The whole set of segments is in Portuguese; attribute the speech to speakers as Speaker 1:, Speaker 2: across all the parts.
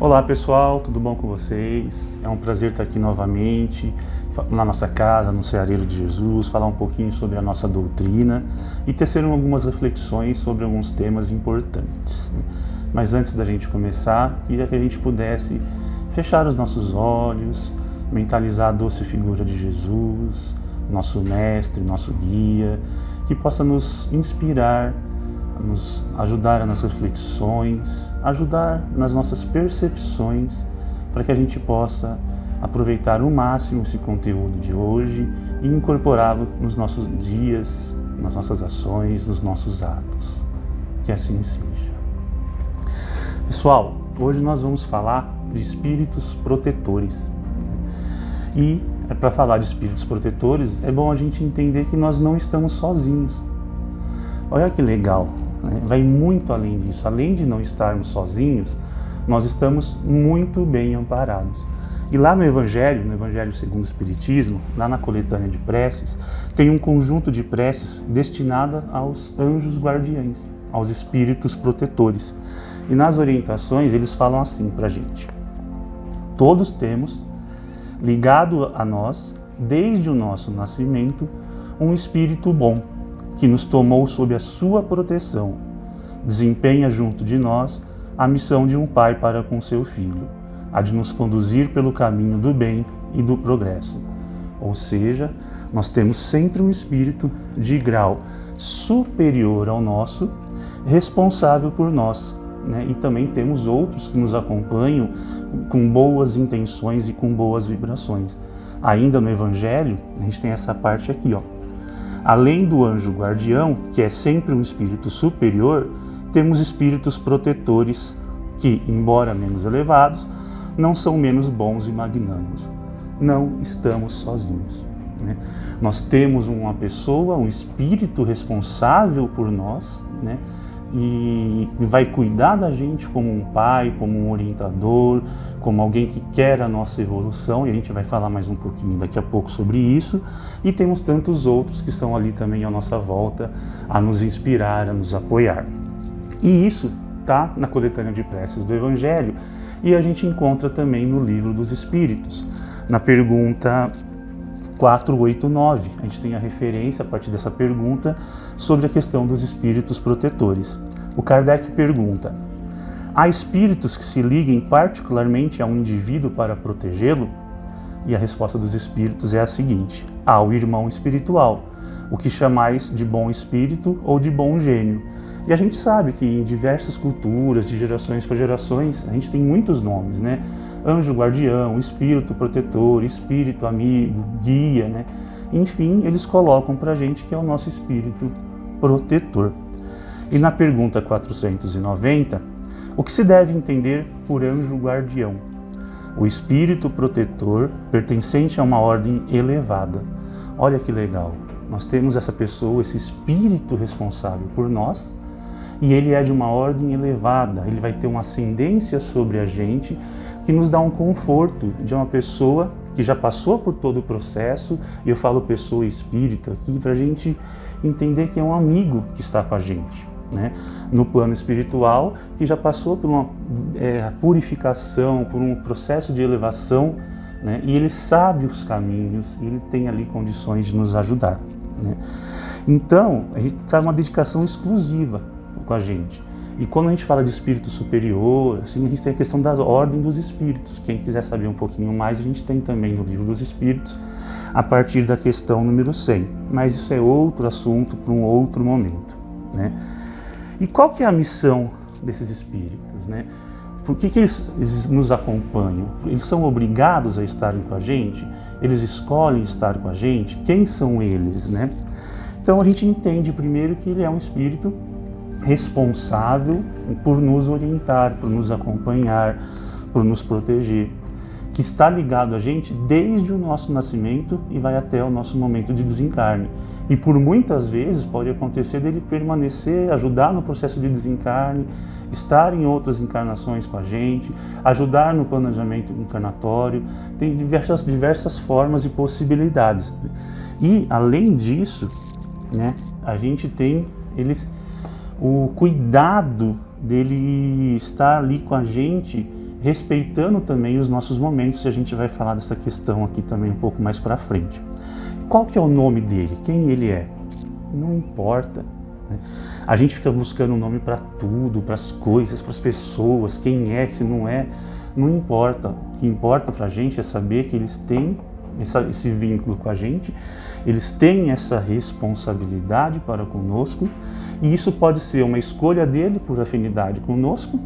Speaker 1: Olá pessoal, tudo bom com vocês? É um prazer estar aqui novamente na nossa casa, no Ceareiro de Jesus, falar um pouquinho sobre a nossa doutrina e tecer algumas reflexões sobre alguns temas importantes. Mas antes da gente começar, queria que a gente pudesse fechar os nossos olhos, mentalizar a doce figura de Jesus, nosso mestre, nosso guia, que possa nos inspirar, nos ajudar nas reflexões, ajudar nas nossas percepções, para que a gente possa aproveitar o máximo esse conteúdo de hoje e incorporá-lo nos nossos dias, nas nossas ações, nos nossos atos. Que assim seja. Pessoal, hoje nós vamos falar de espíritos protetores. E para falar de espíritos protetores, é bom a gente entender que nós não estamos sozinhos. Olha que legal, né? Vai muito além disso. Além de não estarmos sozinhos, nós estamos muito bem amparados. E lá no Evangelho segundo o Espiritismo, lá na coletânea de preces, tem um conjunto de preces destinada aos anjos guardiães, aos espíritos protetores. E nas orientações eles falam assim pra gente: todos temos, ligado a nós, desde o nosso nascimento, um espírito bom, que nos tomou sob a sua proteção, desempenha junto de nós a missão de um pai para com seu filho, a de nos conduzir pelo caminho do bem e do progresso. Ou seja, nós temos sempre um espírito de grau superior ao nosso, responsável por nós, né? E também temos outros que nos acompanham com boas intenções e com boas vibrações. Ainda no Evangelho, a gente tem essa parte aqui, ó. Além do anjo guardião, que é sempre um espírito superior, temos espíritos protetores que, embora menos elevados, não são menos bons e magnânimos. Não estamos sozinhos, né? Nós temos uma pessoa, um espírito responsável por nós, né? E vai cuidar da gente como um pai, como um orientador, como alguém que quer a nossa evolução, e a gente vai falar mais um pouquinho daqui a pouco sobre isso. E temos tantos outros que estão ali também à nossa volta, a nos inspirar, a nos apoiar. E isso está na coletânea de preces do Evangelho, e a gente encontra também no Livro dos Espíritos, na pergunta 489. A gente tem a referência, a partir dessa pergunta, sobre a questão dos espíritos protetores. O Kardec pergunta: há espíritos que se liguem particularmente a um indivíduo para protegê-lo? E a resposta dos espíritos é a seguinte: há o irmão espiritual, o que chamais de bom espírito ou de bom gênio. E a gente sabe que em diversas culturas, de gerações para gerações, a gente tem muitos nomes, né? Anjo guardião, espírito protetor, espírito amigo, guia, né? Enfim, eles colocam pra gente que é o nosso espírito protetor. E na pergunta 490, o que se deve entender por anjo guardião? O espírito protetor pertencente a uma ordem elevada. Olha que legal, nós temos essa pessoa, esse espírito responsável por nós, e ele é de uma ordem elevada, ele vai ter uma ascendência sobre a gente, que nos dá um conforto de uma pessoa que já passou por todo o processo, e eu falo pessoa e espírito aqui, para a gente entender que é um amigo que está com a gente, né? No plano espiritual, que já passou por uma purificação, por um processo de elevação, né? E ele sabe os caminhos, e ele tem ali condições de nos ajudar, né? Então, a gente está numa dedicação exclusiva com a gente. E quando a gente fala de espírito superior, assim, a gente tem a questão da ordem dos espíritos. Quem quiser saber um pouquinho mais, a gente tem também no Livro dos Espíritos, a partir da questão número 100. Mas isso é outro assunto para um outro momento, né? E qual que é a missão desses espíritos, né? Por que eles nos acompanham? Eles são obrigados a estarem com a gente? Eles escolhem estar com a gente? Quem são eles, né? Então a gente entende primeiro que ele é um espírito responsável por nos orientar, por nos acompanhar, por nos proteger, que está ligado a gente desde o nosso nascimento e vai até o nosso momento de desencarne. E por muitas vezes pode acontecer dele permanecer, ajudar no processo de desencarne, estar em outras encarnações com a gente, ajudar no planejamento encarnatório. Tem diversas formas e possibilidades. E além disso, né, a gente tem o cuidado dele estar ali com a gente, respeitando também os nossos momentos, e a gente vai falar dessa questão aqui também um pouco mais para frente. Qual que é o nome dele? Quem ele é? Não importa. A gente fica buscando um nome para tudo, para as coisas, para as pessoas, quem é, se não é, não importa. O que importa para a gente é saber que eles têm esse vínculo com a gente, eles têm essa responsabilidade para conosco, e isso pode ser uma escolha dele por afinidade conosco,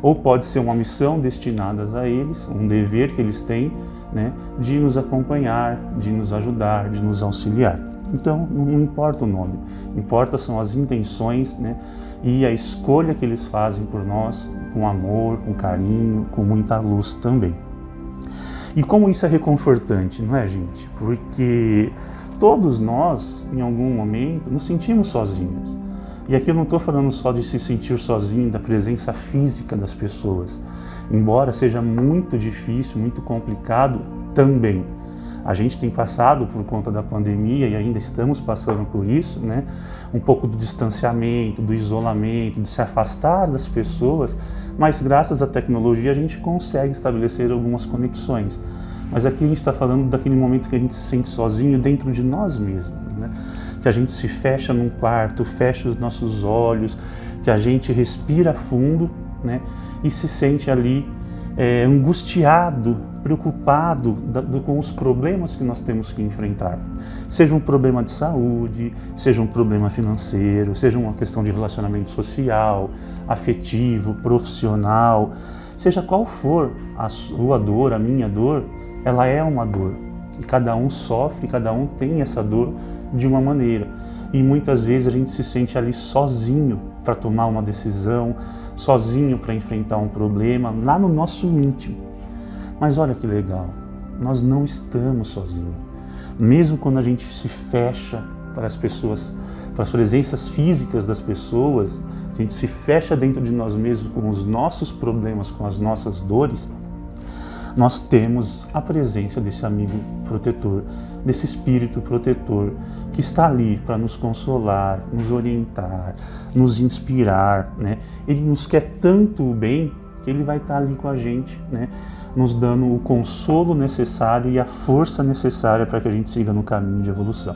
Speaker 1: ou pode ser uma missão destinada a eles, um dever que eles têm, né, de nos acompanhar, de nos ajudar, de nos auxiliar. Então, não importa o nome, importa são as intenções, né, e a escolha que eles fazem por nós, com amor, com carinho, com muita luz também. E como isso é reconfortante, não é, gente? Porque todos nós, em algum momento, nos sentimos sozinhos. E aqui eu não estou falando só de se sentir sozinho, da presença física das pessoas. Embora seja muito difícil, muito complicado também. A gente tem passado por conta da pandemia e ainda estamos passando por isso, né? Um pouco do distanciamento, do isolamento, de se afastar das pessoas, mas graças à tecnologia a gente consegue estabelecer algumas conexões. Mas aqui a gente está falando daquele momento que a gente se sente sozinho dentro de nós mesmos, né? Que a gente se fecha num quarto, fecha os nossos olhos, que a gente respira fundo, né? E se sente ali angustiado, preocupado com os problemas que nós temos que enfrentar. Seja um problema de saúde, seja um problema financeiro, seja uma questão de relacionamento social, afetivo, profissional, seja qual for a sua dor, a minha dor, ela é uma dor. E cada um sofre, cada um tem essa dor de uma maneira. E muitas vezes a gente se sente ali sozinho para tomar uma decisão, sozinho para enfrentar um problema, lá no nosso íntimo. Mas olha que legal, nós não estamos sozinhos. Mesmo quando a gente se fecha para as pessoas, para as presenças físicas das pessoas, a gente se fecha dentro de nós mesmos com os nossos problemas, com as nossas dores, nós temos a presença desse amigo protetor, desse espírito protetor que está ali para nos consolar, nos orientar, nos inspirar, né? Ele nos quer tanto o bem que ele vai estar ali com a gente, né? Nos dando o consolo necessário e a força necessária para que a gente siga no caminho de evolução.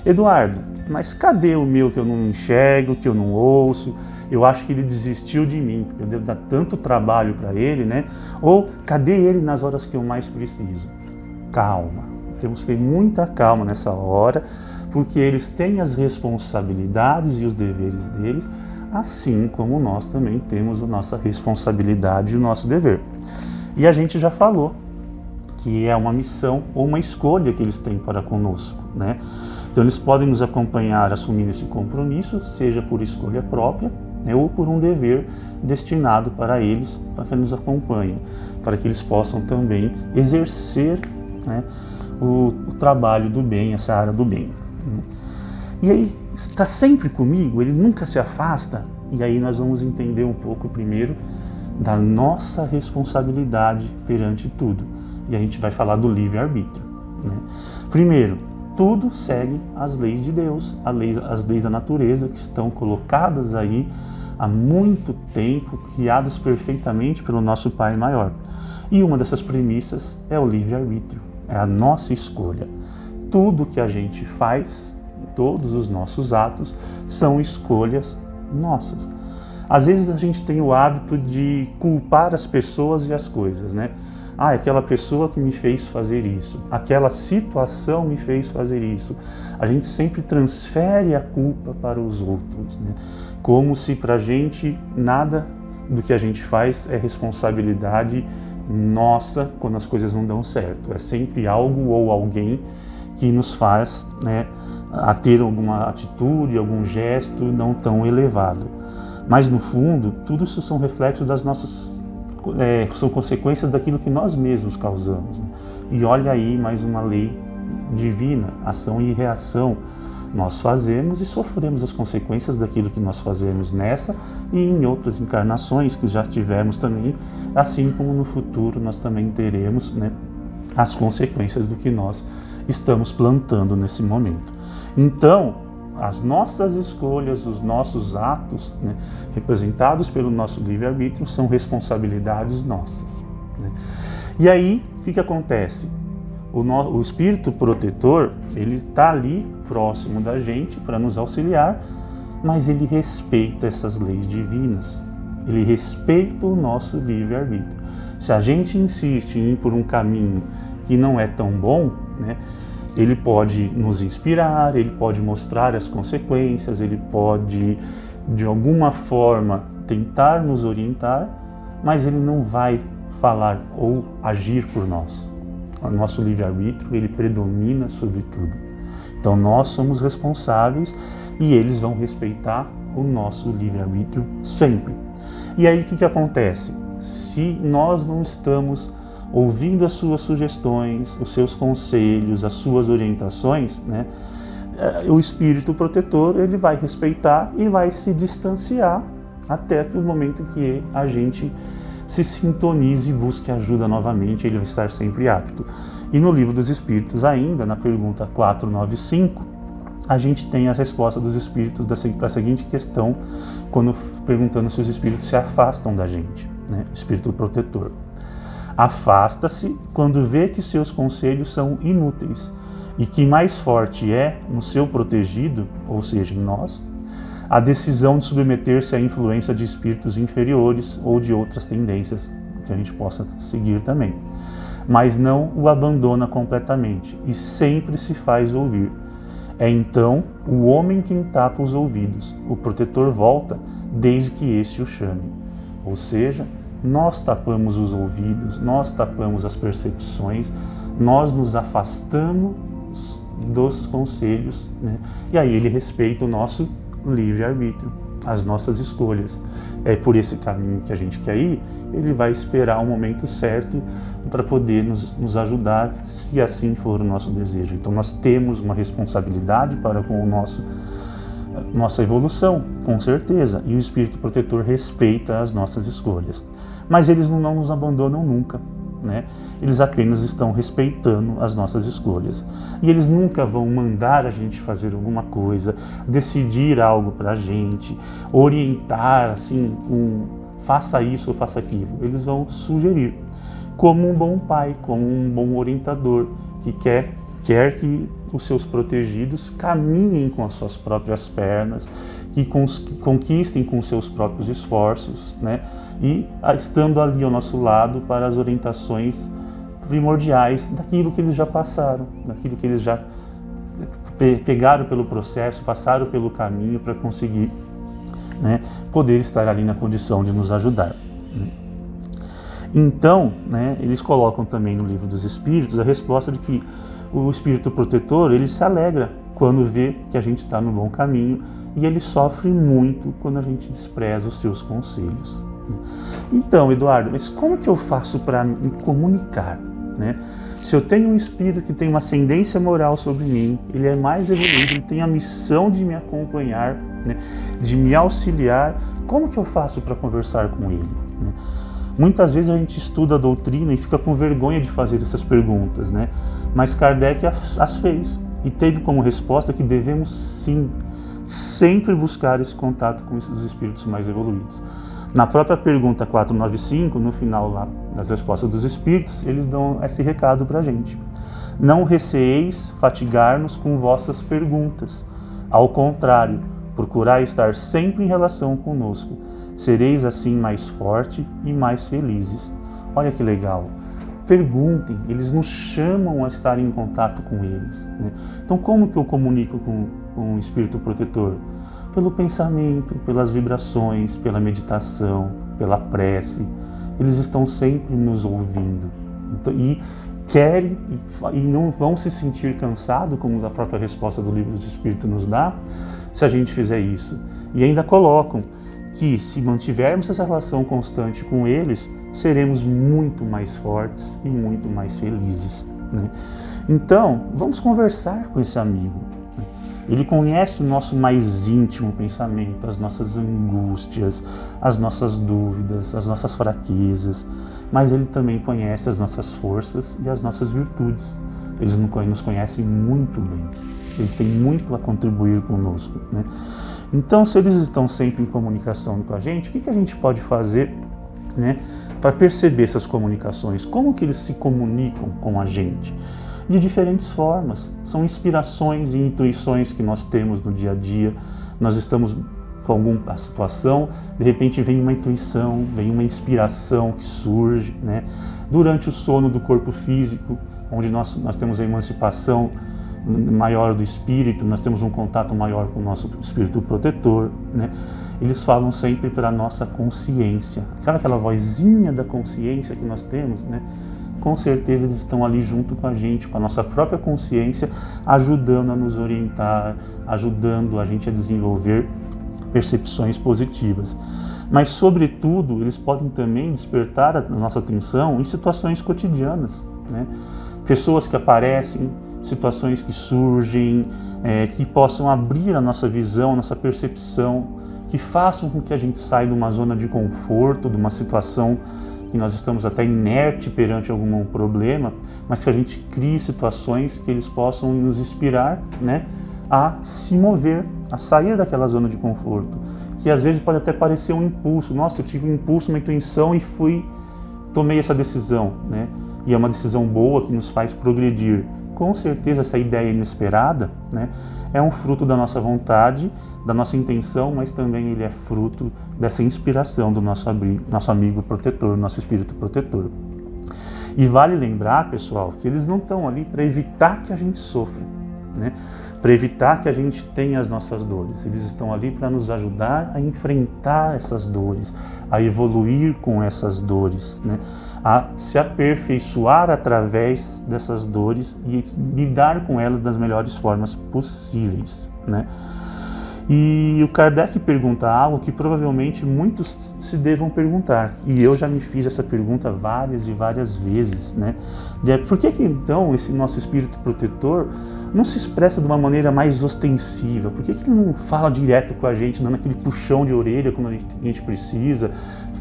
Speaker 1: Eduardo, mas cadê o meu que eu não enxergo, que eu não ouço? Eu acho que ele desistiu de mim, porque eu devo dar tanto trabalho para ele, né? Ou cadê ele nas horas que eu mais preciso? Calma, temos que ter muita calma nessa hora, porque eles têm as responsabilidades e os deveres deles, assim como nós também temos a nossa responsabilidade e o nosso dever. E a gente já falou que é uma missão ou uma escolha que eles têm para conosco, né? Então eles podem nos acompanhar assumindo esse compromisso, seja por escolha própria, né, ou por um dever destinado para eles, para que nos acompanhem, para que eles possam também exercer, né, o trabalho do bem, essa área do bem. E aí, está sempre comigo, ele nunca se afasta, e aí nós vamos entender um pouco primeiro da nossa responsabilidade perante tudo. E a gente vai falar do livre-arbítrio, né? Primeiro, tudo segue as leis de Deus, as leis da natureza que estão colocadas aí há muito tempo, criadas perfeitamente pelo nosso Pai Maior. E uma dessas premissas é o livre-arbítrio, é a nossa escolha. Tudo que a gente faz, todos os nossos atos, são escolhas nossas. Às vezes a gente tem o hábito de culpar as pessoas e as coisas, né? Ah, aquela pessoa que me fez fazer isso, aquela situação me fez fazer isso. A gente sempre transfere a culpa para os outros, né? Como se para a gente nada do que a gente faz é responsabilidade nossa quando as coisas não dão certo. É sempre algo ou alguém que nos faz, né, a ter alguma atitude, algum gesto não tão elevado. Mas no fundo, tudo isso são reflexos das nossas são consequências daquilo que nós mesmos causamos, né? E olha aí mais uma lei divina, ação e reação. Nós fazemos e sofremos as consequências daquilo que nós fazemos nessa e em outras encarnações que já tivemos também, assim como no futuro nós também teremos, né, as consequências do que nós estamos plantando nesse momento. Então, as nossas escolhas, os nossos atos, né, representados pelo nosso livre-arbítrio, são responsabilidades nossas, né? E aí, o que acontece? O espírito protetor, ele está ali próximo da gente para nos auxiliar, mas ele respeita essas leis divinas, ele respeita o nosso livre-arbítrio. Se a gente insiste em ir por um caminho que não é tão bom, né, ele pode nos inspirar, ele pode mostrar as consequências, ele pode, de alguma forma, tentar nos orientar, mas ele não vai falar ou agir por nós. O nosso livre-arbítrio, ele predomina sobre tudo. Então nós somos responsáveis e eles vão respeitar o nosso livre-arbítrio sempre. E aí o que acontece? Se nós não estamos ouvindo as suas sugestões, os seus conselhos, as suas orientações, né, o espírito protetor, ele vai respeitar e vai se distanciar até o momento que a gente se sintonize e busque ajuda novamente, ele vai estar sempre apto. E no Livro dos Espíritos ainda, na pergunta 495, a gente tem a resposta dos espíritos para a seguinte questão, quando perguntando se os espíritos se afastam da gente, né? Espírito protetor. Afasta-se quando vê que seus conselhos são inúteis e que mais forte é no seu protegido, ou seja, em nós, a decisão de submeter-se à influência de espíritos inferiores ou de outras tendências que a gente possa seguir também. Mas não o abandona completamente e sempre se faz ouvir. É então o homem quem tapa os ouvidos, o protetor volta desde que este o chame. Ou seja, nós tapamos os ouvidos, nós tapamos as percepções, nós nos afastamos dos conselhos, né? E aí ele respeita o nosso livre-arbítrio, as nossas escolhas. É por esse caminho que a gente quer ir, ele vai esperar o momento certo para poder nos ajudar, se assim for o nosso desejo. Então nós temos uma responsabilidade para com nossa evolução, com certeza, e o espírito protetor respeita as nossas escolhas. Mas eles não nos abandonam nunca, né? Eles apenas estão respeitando as nossas escolhas. E eles nunca vão mandar a gente fazer alguma coisa, decidir algo para a gente, orientar, assim, faça isso ou faça aquilo. Eles vão sugerir, como um bom pai, como um bom orientador, que quer que os seus protegidos caminhem com as suas próprias pernas, que conquistem com seus próprios esforços, né? E estando ali ao nosso lado para as orientações primordiais daquilo que eles já passaram, daquilo que eles já pegaram pelo processo, passaram pelo caminho para conseguir, né, poder estar ali na condição de nos ajudar, né? Então, né, eles colocam também no Livro dos Espíritos a resposta de que o espírito protetor, ele se alegra quando vê que a gente está no bom caminho e ele sofre muito quando a gente despreza os seus conselhos. Então, Eduardo, mas como que eu faço para me comunicar, né? Se eu tenho um espírito que tem uma ascendência moral sobre mim, ele é mais evoluído, ele tem a missão de me acompanhar, né, de me auxiliar, como que eu faço para conversar com ele, né? Muitas vezes a gente estuda a doutrina e fica com vergonha de fazer essas perguntas, né? Mas Kardec as fez e teve como resposta que devemos sim, sempre buscar esse contato com os espíritos mais evoluídos. Na própria pergunta 495, no final lá das respostas dos espíritos, eles dão esse recado para a gente. Não receeis fatigar-nos com vossas perguntas. Ao contrário, procurai estar sempre em relação conosco. Sereis assim mais forte e mais felizes. Olha que legal. Perguntem, eles nos chamam a estar em contato com eles, né? Então como que eu comunico com o espírito protetor? Pelo pensamento, pelas vibrações, pela meditação, pela prece. Eles estão sempre nos ouvindo. Então, e querem e não vão se sentir cansados, como a própria resposta do Livro dos Espíritos nos dá, se a gente fizer isso. E ainda colocam que se mantivermos essa relação constante com eles, seremos muito mais fortes e muito mais felizes, né? Então, vamos conversar com esse amigo. Ele conhece o nosso mais íntimo pensamento, as nossas angústias, as nossas dúvidas, as nossas fraquezas, mas ele também conhece as nossas forças e as nossas virtudes. Eles nos conhecem muito bem. eles têm muito a contribuir conosco, né? Então, se eles estão sempre em comunicação com a gente, o que a gente pode fazer, né, para perceber essas comunicações? Como que eles se comunicam com a gente? De diferentes formas. São inspirações e intuições que nós temos no dia a dia. Nós estamos com alguma situação, de repente vem uma intuição, vem uma inspiração que surge, né? Durante o sono do corpo físico, onde nós temos a emancipação maior do espírito, nós temos um contato maior com o nosso espírito protetor, né? Eles falam sempre para a nossa consciência, aquela vozinha da consciência que nós temos, né? Com certeza eles estão ali junto com a gente, com a nossa própria consciência, ajudando a nos orientar, ajudando a gente a desenvolver percepções positivas. Mas, sobretudo, eles podem também despertar a nossa atenção em situações cotidianas, né? Pessoas que aparecem, situações que surgem, que possam abrir a nossa visão, a nossa percepção, que façam com que a gente saia de uma zona de conforto, de uma situação que nós estamos até inerte perante algum problema, mas que a gente crie situações que eles possam nos inspirar, né, a se mover, a sair daquela zona de conforto, que às vezes pode até parecer um impulso. Nossa, eu tive um impulso, uma intuição e tomei essa decisão, né? E é uma decisão boa que nos faz progredir. Com certeza essa ideia inesperada, né, é um fruto da nossa vontade, da nossa intenção, mas também ele é fruto dessa inspiração do nosso amigo protetor, nosso espírito protetor. E vale lembrar, pessoal, que eles não estão ali para evitar que a gente sofra, né? Para evitar que a gente tenha as nossas dores. Eles estão ali para nos ajudar a enfrentar essas dores, a evoluir com essas dores, né? A se aperfeiçoar através dessas dores e lidar com elas das melhores formas possíveis, né? E o Kardec pergunta algo que provavelmente muitos se devam perguntar, e eu já me fiz essa pergunta várias e várias vezes, né? Por que então esse nosso espírito protetor não se expressa de uma maneira mais ostensiva? Por que ele não fala direto com a gente, dando aquele puxão de orelha quando a gente precisa,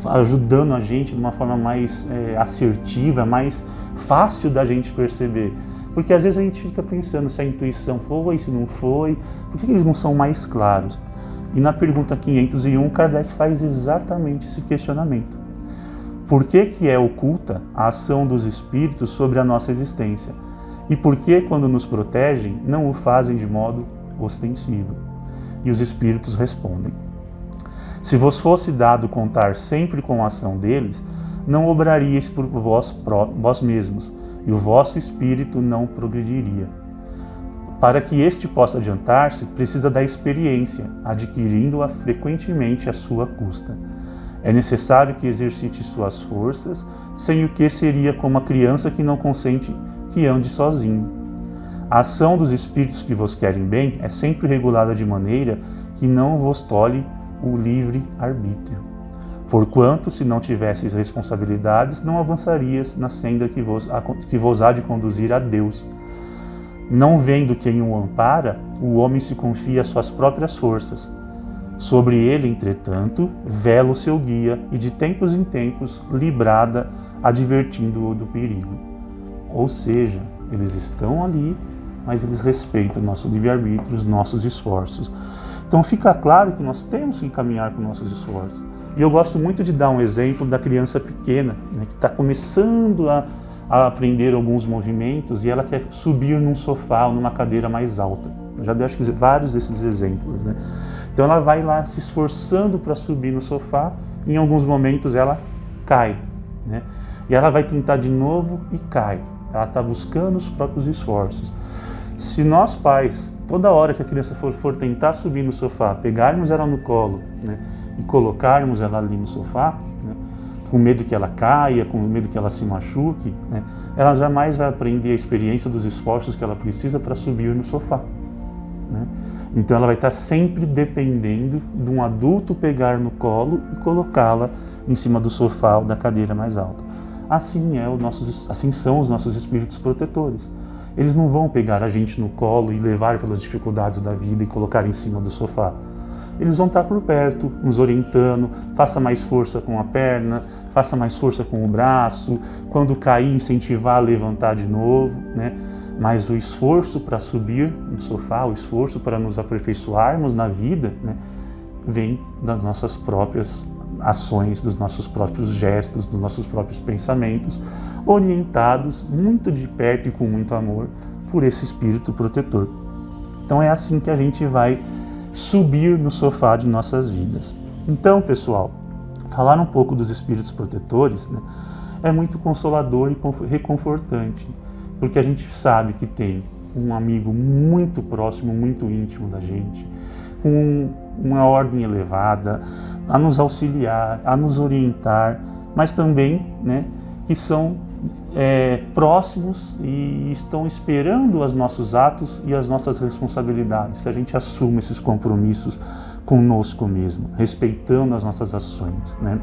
Speaker 1: ajudando a gente de uma forma mais assertiva, mais fácil da gente perceber? Porque às vezes a gente fica pensando se a intuição foi, se não foi, por que eles não são mais claros? E na pergunta 501, Kardec faz exatamente esse questionamento. Por que é oculta a ação dos espíritos sobre a nossa existência? E por que, quando nos protegem, não o fazem de modo ostensivo? E os espíritos respondem: se vos fosse dado contar sempre com a ação deles, não obraríeis por vós mesmos, e o vosso espírito não progrediria. Para que este possa adiantar-se, precisa da experiência, adquirindo-a frequentemente à sua custa. É necessário que exercite suas forças, sem o que seria como a criança que não consente que ande sozinho. A ação dos espíritos que vos querem bem é sempre regulada de maneira que não vos tolhe o livre arbítrio. Porquanto, se não tivesseis responsabilidades, não avançarias na senda que vos há de conduzir a Deus. Não vendo quem o ampara, o homem se confia às suas próprias forças. Sobre ele, entretanto, vela o seu guia e de tempos em tempos lhe brada, advertindo-o do perigo. Ou seja, eles estão ali, mas eles respeitam o nosso livre-arbítrio, os nossos esforços. Então fica claro que nós temos que caminhar com nossos esforços. E eu gosto muito de dar um exemplo da criança pequena, né, que está começando a aprender alguns movimentos e ela quer subir num sofá ou numa cadeira mais alta. Eu já dei acho que vários desses exemplos, né? Então ela vai lá se esforçando para subir no sofá, em alguns momentos ela cai, né? E ela vai tentar de novo e cai. Ela está buscando os próprios esforços. Se nós pais, toda hora que a criança for tentar subir no sofá, pegarmos ela no colo, né, e colocarmos ela ali no sofá, né, com medo que ela caia, com medo que ela se machuque, né, ela jamais vai aprender a experiência dos esforços que ela precisa para subir no sofá, né? Então ela vai estar sempre dependendo de um adulto pegar no colo e colocá-la em cima do sofá ou da cadeira mais alta. Assim são os nossos espíritos protetores. Eles não vão pegar a gente no colo e levar pelas dificuldades da vida e colocar em cima do sofá. Eles vão estar por perto, nos orientando, faça mais força com a perna, faça mais força com o braço, quando cair, incentivar a levantar de novo, né? mas o esforço para subir no sofá, o esforço para nos aperfeiçoarmos na vida, né, vem das nossas próprias ações, dos nossos próprios gestos, dos nossos próprios pensamentos, orientados muito de perto e com muito amor por esse espírito protetor. Então é assim que a gente vai subir no sofá de nossas vidas. Então, pessoal, falar um pouco dos espíritos protetores, né, é muito consolador e reconfortante, porque a gente sabe que tem um amigo muito próximo, muito íntimo da gente, com uma ordem elevada, a nos auxiliar, a nos orientar, mas também, né, que são próximos e estão esperando os nossos atos e as nossas responsabilidades, que a gente assuma esses compromissos conosco mesmo, respeitando as nossas ações, né?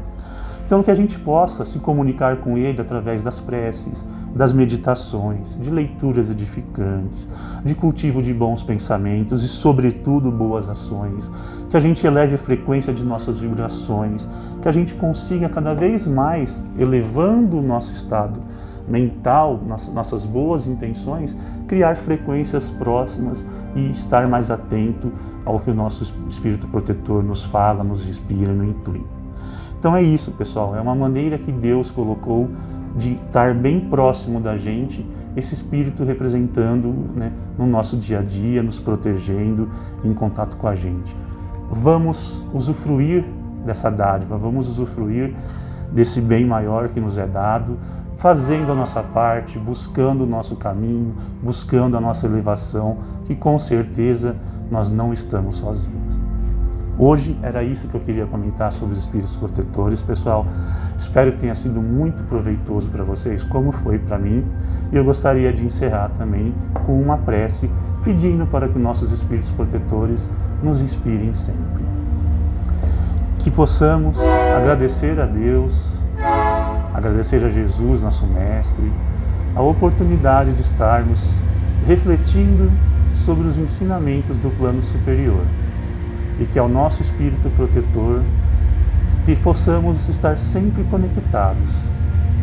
Speaker 1: Então que a gente possa se comunicar com Ele através das preces, das meditações, de leituras edificantes, de cultivo de bons pensamentos e, sobretudo, boas ações, que a gente eleve a frequência de nossas vibrações, que a gente consiga cada vez mais, elevando o nosso estado mental, nossas boas intenções, criar frequências próximas e estar mais atento ao que o nosso Espírito Protetor nos fala, nos inspira, nos intui. Então é isso, pessoal, é uma maneira que Deus colocou de estar bem próximo da gente, esse Espírito representando, né, no nosso dia a dia, nos protegendo, em contato com a gente. Vamos usufruir dessa dádiva, vamos usufruir desse bem maior que nos é dado, fazendo a nossa parte, buscando o nosso caminho, buscando a nossa elevação, que com certeza nós não estamos sozinhos. Hoje era isso que eu queria comentar sobre os espíritos protetores, pessoal. Espero que tenha sido muito proveitoso para vocês, como foi para mim. E eu gostaria de encerrar também com uma prece, pedindo para que nossos espíritos protetores nos inspirem sempre. Que possamos agradecer a Deus, agradecer a Jesus, nosso Mestre, a oportunidade de estarmos refletindo sobre os ensinamentos do plano superior. E que ao nosso Espírito Protetor, que possamos estar sempre conectados,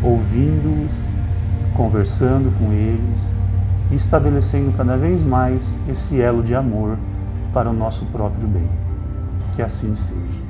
Speaker 1: ouvindo-os, conversando com eles e estabelecendo cada vez mais esse elo de amor para o nosso próprio bem. Que assim seja.